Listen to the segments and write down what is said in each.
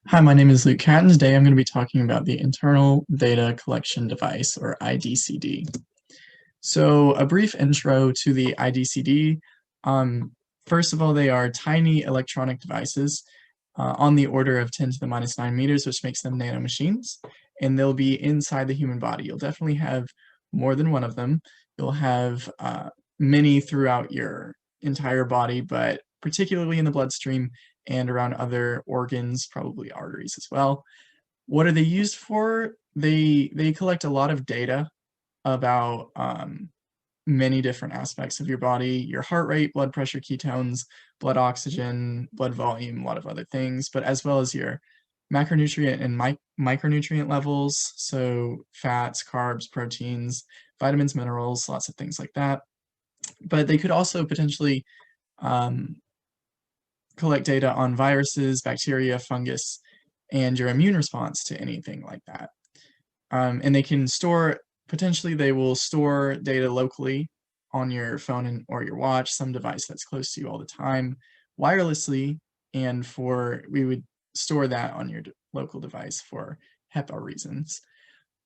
Hi, my name is Luke Cat, and today I'm going to be talking about the Internal Data Collection Device, or IDCD. So, a brief intro to the IDCD. Um, First of all, they are tiny electronic devices on the order of 10 to the minus 9 meters, which makes them nanomachines, and they'll be inside the human body. You'll definitely have more than one of them. You'll have many throughout your entire body, but particularly in the bloodstream and around other organs, probably arteries as well. What are they used for? They collect a lot of data about many different aspects of your body, your heart rate, blood pressure, ketones, blood oxygen, blood volume, a lot of other things, but as well as your macronutrient and micronutrient levels, so fats, carbs, proteins, vitamins, minerals, lots of things like that. But they could also potentially um, collect data on viruses, bacteria, fungus, and your immune response to anything like that. And they can store, potentially they will store data locally on your phone or your watch, some device that's close to you all the time, wirelessly, and we would store that on your local device for HEPA reasons.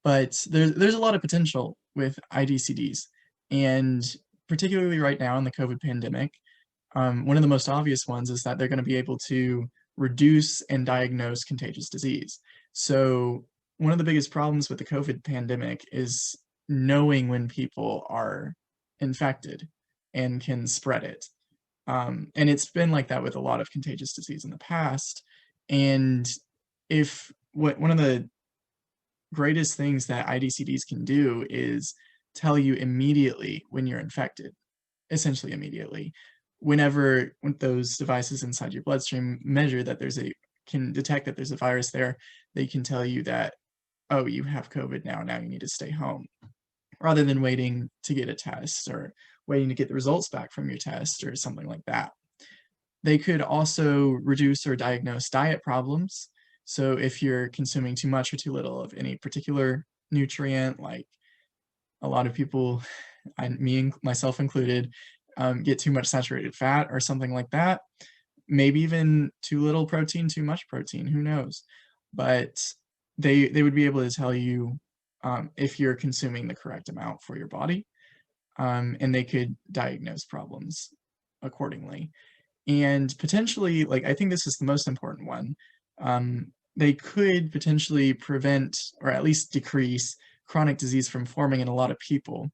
But there's a lot of potential with IDCDs, and particularly right now in the COVID pandemic, one of the most obvious ones is that they're going to be able to reduce and diagnose contagious disease. So one of the biggest problems with the COVID pandemic is knowing when people are infected and can spread it. And it's been like that with a lot of contagious disease in the past. And if one of the greatest things that IDCDs can do is tell you immediately when you're infected, essentially immediately. Whenever those devices inside your bloodstream measure that can detect that there's a virus there, they can tell you that, oh, you have COVID now you need to stay home, rather than waiting to get a test or waiting to get the results back from your test or something like that. They could also reduce or diagnose diet problems. So if you're consuming too much or too little of any particular nutrient, like a lot of people, myself included, get too much saturated fat or something like that. Maybe even too little protein, too much protein, who knows? But they would be able to tell you if you're consuming the correct amount for your body, and they could diagnose problems accordingly. And potentially, like, I think this is the most important one, they could potentially prevent or at least decrease chronic disease from forming in a lot of people,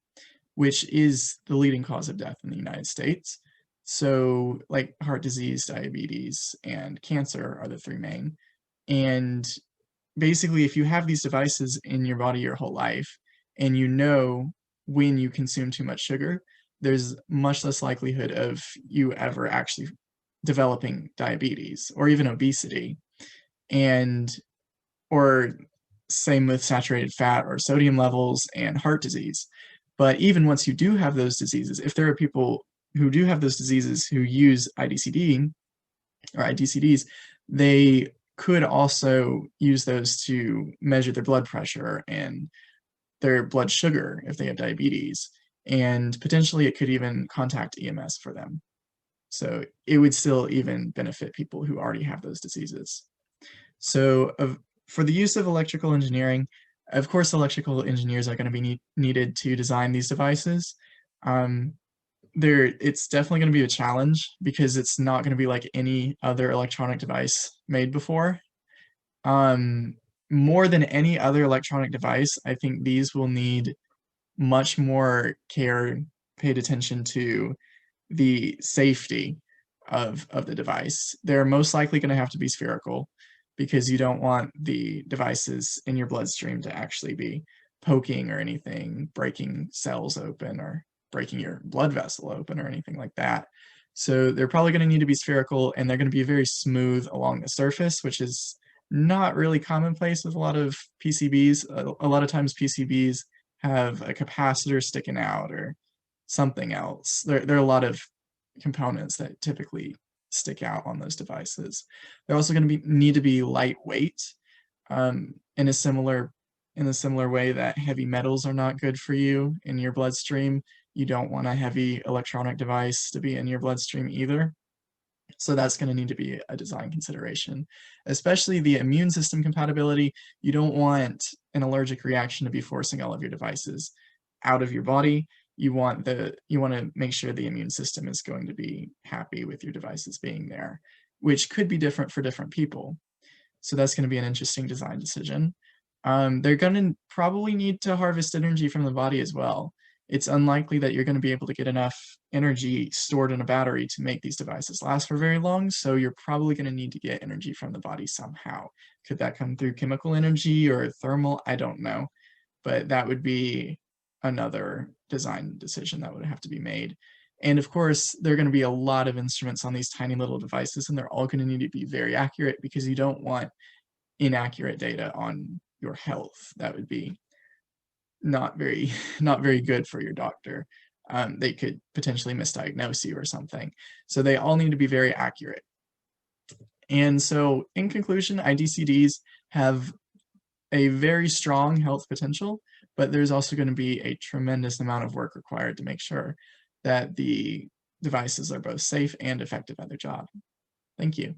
which is the leading cause of death in the United States. So, like heart disease, diabetes, and cancer are the three main. And basically, if you have these devices in your body your whole life, and you know when you consume too much sugar, there's much less likelihood of you ever actually developing diabetes or even obesity. And, or same with saturated fat or sodium levels and heart disease. But even once you do have those diseases, if there are people who do have those diseases who use IDCD or IDCDs, they could also use those to measure their blood pressure and their blood sugar if they have diabetes. And potentially it could even contact EMS for them. So it would still even benefit people who already have those diseases. So for the use of electrical engineering, of course, electrical engineers are going to be needed to design these devices. Um, it's definitely going to be a challenge because it's not going to be like any other electronic device made before. Um, More than any other electronic device, I think these will need much more care, paid attention to the safety of the device. They're most likely going to have to be spherical because you don't want the devices in your bloodstream to actually be poking or anything, breaking cells open or breaking your blood vessel open or anything like that. So they're probably going to need to be spherical, and they're going to be very smooth along the surface, which is not really commonplace with a lot of PCBs. A lot of times PCBs have a capacitor sticking out or something else. There are a lot of components that typically stick out on those devices. They're also going to need to be lightweight, in a similar way that heavy metals are not good for you in your bloodstream. You don't want a heavy electronic device to be in your bloodstream either. So that's going to need to be a design consideration, especially the immune system compatibility. You don't want an allergic reaction to be forcing all of your devices out of your body. You want to make sure the immune system is going to be happy with your devices being there, which could be different for different people. So that's going to be an interesting design decision. They're going to probably need to harvest energy from the body as well. It's unlikely that you're going to be able to get enough energy stored in a battery to make these devices last for very long, so you're probably going to need to get energy from the body somehow. Could that come through chemical energy or thermal? I don't know, but that would be another design decision that would have to be made. And of course, there are going to be a lot of instruments on these tiny little devices, and they're all going to need to be very accurate because you don't want inaccurate data on your health. That would be not very not very good for your doctor. They could potentially misdiagnose you or something. So they all need to be very accurate. And so in conclusion, IDCDs have a very strong health potential, but there's also going to be a tremendous amount of work required to make sure that the devices are both safe and effective at their job. Thank you.